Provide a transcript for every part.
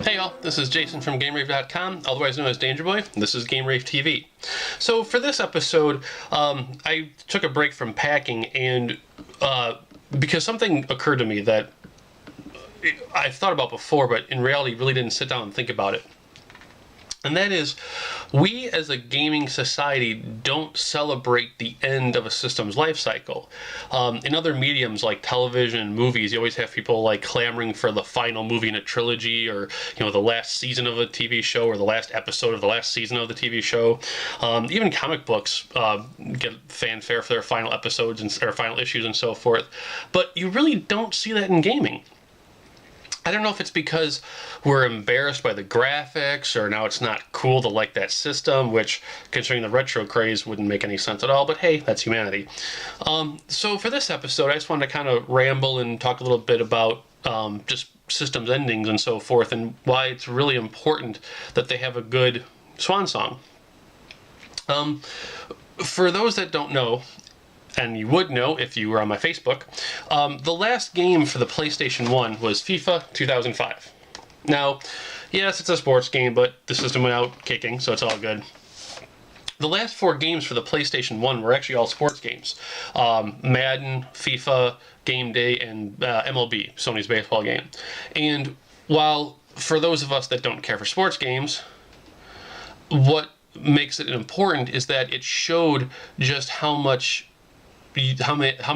Hey y'all, this is Jason from GameRave.com, otherwise known as Danger Boy. This is GameRaveTV. So for this episode, I took a break from packing, and because something occurred to me that I've thought about before, but in reality really didn't sit down and think about it. And that is, we as a gaming society don't celebrate the end of a system's life cycle. In other mediums like television and movies, you always have people like clamoring for the final movie in a trilogy, or the last season of a TV show, or the last episode of the last season of the TV show. Even comic books get fanfare for their final episodes or final issues and so forth. But you really don't see that in gaming. I don't know if it's because we're embarrassed by the graphics, or now it's not cool to like that system, which, considering the retro craze, wouldn't make any sense at all, but hey, that's humanity. So for this episode, I just wanted to kind of ramble and talk a little bit about just systems endings and so forth, and why it's really important that they have a good swan song. For those that don't know, and you would know if you were on my Facebook, the last game for the PlayStation 1 was FIFA 2005. Now, yes, it's a sports game, but the system went out kicking, so it's all good. The last 4 games for the PlayStation 1 were actually all sports games. Madden, FIFA, Game Day, and MLB, Sony's baseball game. And while for those of us that don't care for sports games, what makes it important is that it showed just how many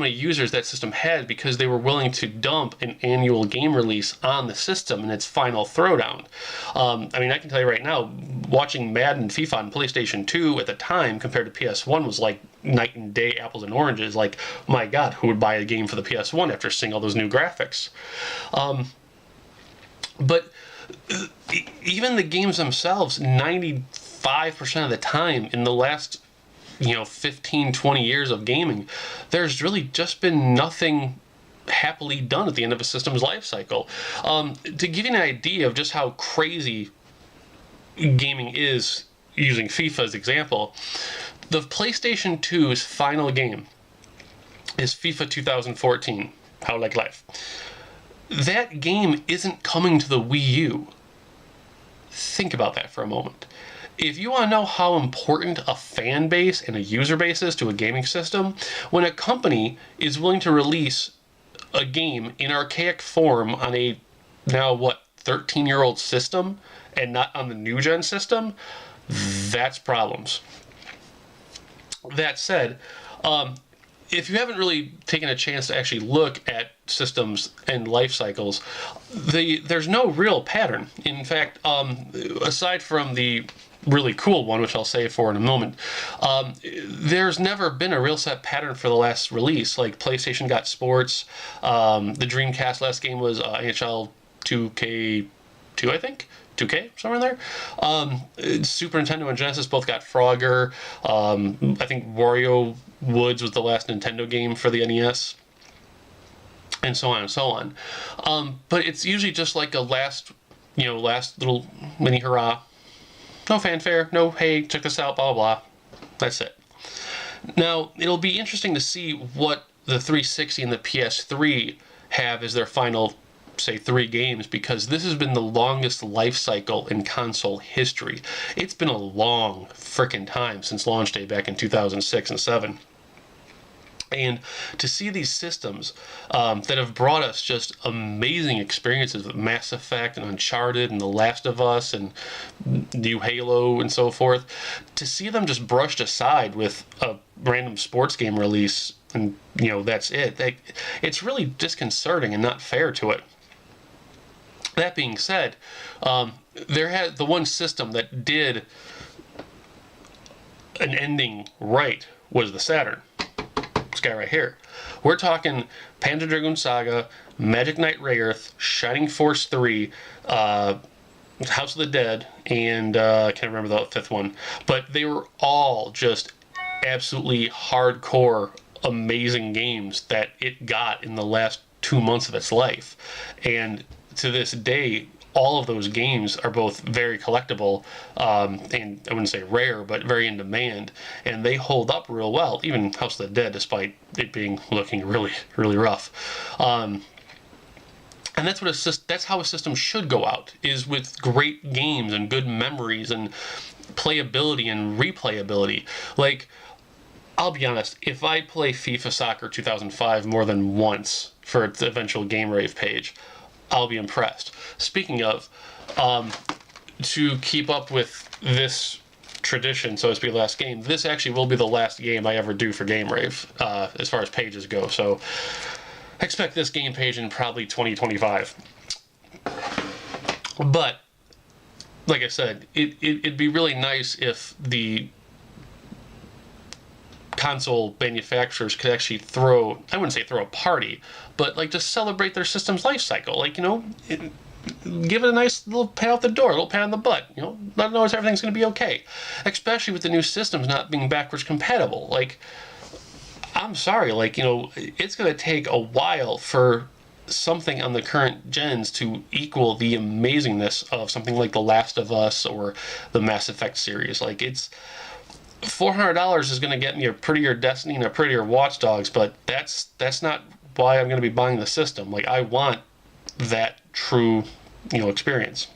users that system had, because they were willing to dump an annual game release on the system in its final throwdown. I can tell you right now, watching Madden and FIFA on PlayStation 2 at the time compared to PS1 was like night and day, apples and oranges. Like, my God, who would buy a game for the PS1 after seeing all those new graphics? But even the games themselves, 95% of the time in the last 15, 20 years of gaming, there's really just been nothing happily done at the end of a system's life cycle. To give you an idea of just how crazy gaming is, using FIFA as example, the PlayStation 2's final game is FIFA 2014, How Like Life. That game isn't coming to the Wii U. Think about that for a moment. If you want to know how important a fan base and a user base is to a gaming system, when a company is willing to release a game in archaic form on a now 13-year-old system and not on the new gen system, that's problems. That said, if you haven't really taken a chance to actually look at systems and life cycles, there's no real pattern. In fact, aside from the really cool one, which I'll save for in a moment, there's never been a real set pattern for the last release. Like, PlayStation got sports, the Dreamcast last game was NHL 2K2, I think? 2K, somewhere in there. Super Nintendo and Genesis both got Frogger. I think Wario Woods was the last Nintendo game for the NES. And so on and so on. But it's usually just like a last little mini hurrah. No fanfare, no, hey, check this out, blah, blah, blah. That's it. Now, it'll be interesting to see what the 360 and the PS3 have as their final, say, 3 games, because this has been the longest life cycle in console history. It's been a long frickin' time since launch day back in 2006 and 7. And to see these systems that have brought us just amazing experiences with Mass Effect and Uncharted and The Last of Us and new Halo and so forth, to see them just brushed aside with a random sports game release and, that's it. It's really disconcerting and not fair to it. That being said, the one system that did an ending right was the Saturn. This guy right here. We're talking Panzer Dragoon Saga, Magic Knight Rayearth, Shining Force 3, House of the Dead, and I can't remember the 5th one. But they were all just absolutely hardcore, amazing games that it got in the last 2 months of its life. And to this day, all of those games are both very collectible, and I wouldn't say rare, but very in demand, and they hold up real well, even House of the Dead, despite it looking really, really rough. And that's how a system should go out, is with great games and good memories and playability and replayability. Like, I'll be honest, if I play FIFA Soccer 2005 more than once for its eventual GameRave page, I'll be impressed. Speaking of, to keep up with this tradition, so to speak, last game, this actually will be the last game I ever do for GameRave, as far as pages go. So expect this game page in probably 2025. But like I said, it'd be really nice if the console manufacturers could actually throw, I wouldn't say throw a party, but like just celebrate their system's life cycle. Like, you know, give it a nice little pat out the door, a little pat on the butt, you know, let them know everything's going to be okay. Especially with the new systems not being backwards compatible. Like, I'm sorry, like, you know, it's going to take a while for something on the current gens to equal the amazingness of something like The Last of Us or the Mass Effect series. Like, it's $400 is going to get me a prettier Destiny and a prettier Watch Dogs, but that's not why I'm going to be buying the system. Like, I want that true, you know, experience.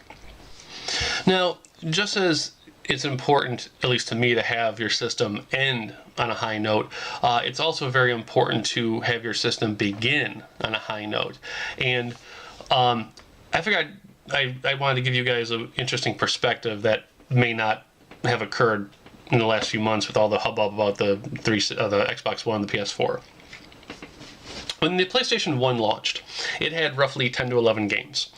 Now, just as it's important, at least to me, to have your system end on a high note, it's also very important to have your system begin on a high note. And I figured I wanted to give you guys an interesting perspective that may not have occurred in the last few months with all the hubbub about the Xbox One, the PS4. When the PlayStation 1 launched, it had roughly 10 to 11 games.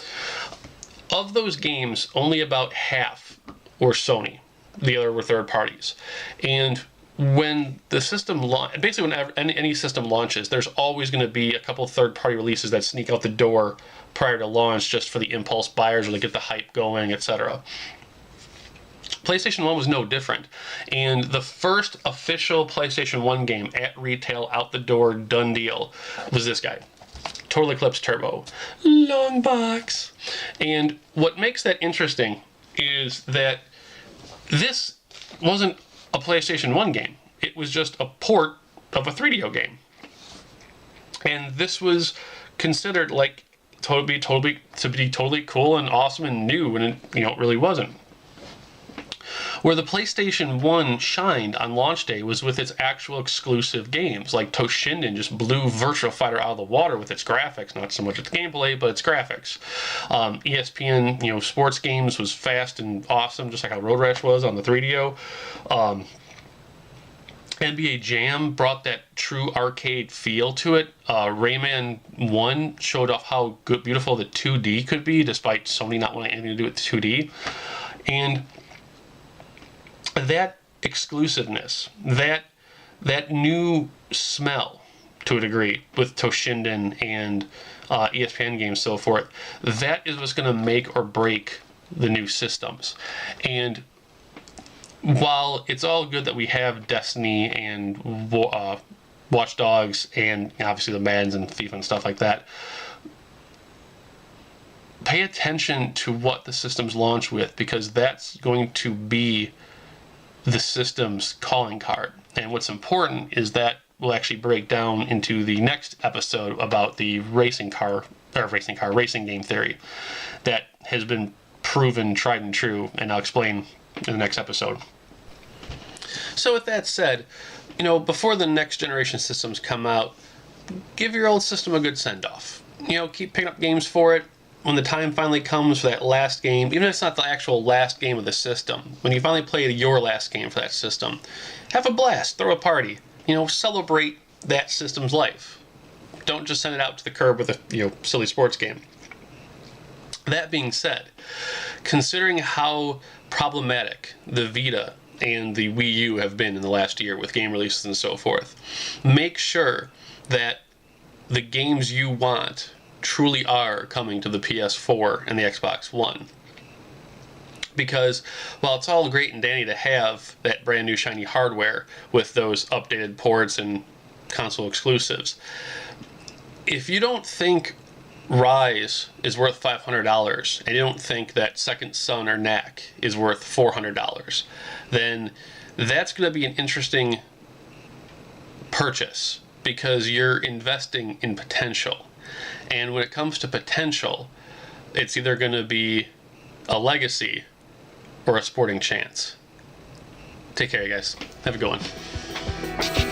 Of those games, only about half were Sony. The other were third parties. And when the system basically whenever any system launches, there's always going to be a couple third-party releases that sneak out the door prior to launch just for the impulse buyers or to get the hype going, etc. PlayStation 1 was no different, and the first official PlayStation 1 game at retail, out the door, done deal, was this guy, Total Eclipse Turbo. Long box. And what makes that interesting is that this wasn't a PlayStation 1 game. It was just a port of a 3DO game. And this was considered like to be totally cool and awesome and new, and it, you know, it really wasn't. Where the PlayStation 1 shined on launch day was with its actual exclusive games, like Toshinden just blew Virtua Fighter out of the water with its graphics, not so much its gameplay, but its graphics. ESPN, you know, sports games was fast and awesome, just like how Road Rash was on the 3DO. NBA Jam brought that true arcade feel to it. Rayman 1 showed off how good, beautiful the 2D could be, despite Sony not wanting anything to do with 2D. And that exclusiveness, that new smell, to a degree, with Toshinden and ESPN games, so forth, that is what's going to make or break the new systems. And while it's all good that we have Destiny and Watch Dogs and obviously the Maddens and FIFA and stuff like that, pay attention to what the systems launch with, because that's going to be the system's calling card. And what's important is that we'll actually break down into the next episode about the racing game theory that has been proven tried and true, and I'll explain in the next episode. So with that said, you know, before the next generation systems come out, give your old system a good send-off. You know, keep picking up games for it. When the time finally comes for that last game, even if it's not the actual last game of the system, when you finally play your last game for that system, have a blast, throw a party, you know, celebrate that system's life. Don't just send it out to the curb with a, you know, silly sports game. That being said, considering how problematic the Vita and the Wii U have been in the last year with game releases and so forth, make sure that the games you want truly are coming to the PS4 and the Xbox One. Because while it's all great and dandy to have that brand new shiny hardware with those updated ports and console exclusives, if you don't think Rise is worth $500 and you don't think that Second Son or Knack is worth $400, then that's going to be an interesting purchase, because you're investing in potential. And when it comes to potential, it's either going to be a legacy or a sporting chance. Take care, you guys. Have a good one.